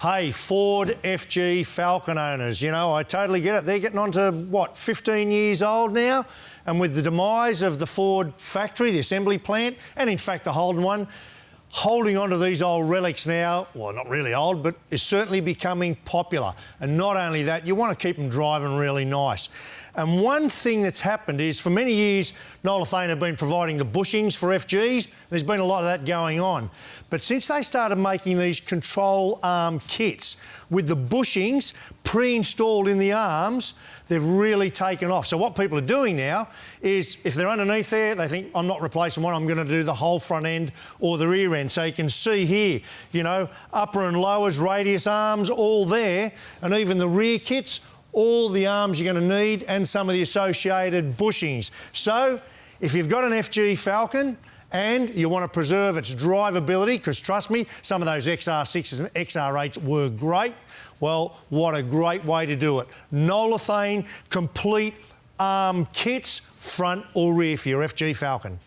Hey, Ford FG Falcon owners, you know, I totally get it. They're getting on to, what, 15 years old now? And with the demise of the Ford factory, the assembly plant, and in fact the Holden one, holding on to these old relics now, well, not really old, but is certainly becoming popular. And not only that, you want to keep them driving really nice. And one thing that's happened is, for many years, Nolathane have been providing the bushings for FGs. There's been a lot of that going on. But since they started making these control arm kits with the bushings pre-installed in the arms, they've really taken off. So what people are doing now is, if they're underneath there, they think, I'm not replacing one, I'm going to do the whole front end or the rear end. So you can see here, you know, upper and lowers, radius arms, all there, and even the rear kits, all the arms you're going to need and some of the associated bushings. So if you've got an FG Falcon and you want to preserve its drivability, because trust me, some of those XR6s and XR8s were great, well, what a great way to do it. Nolathane complete arm kits, front or rear, for your FG Falcon.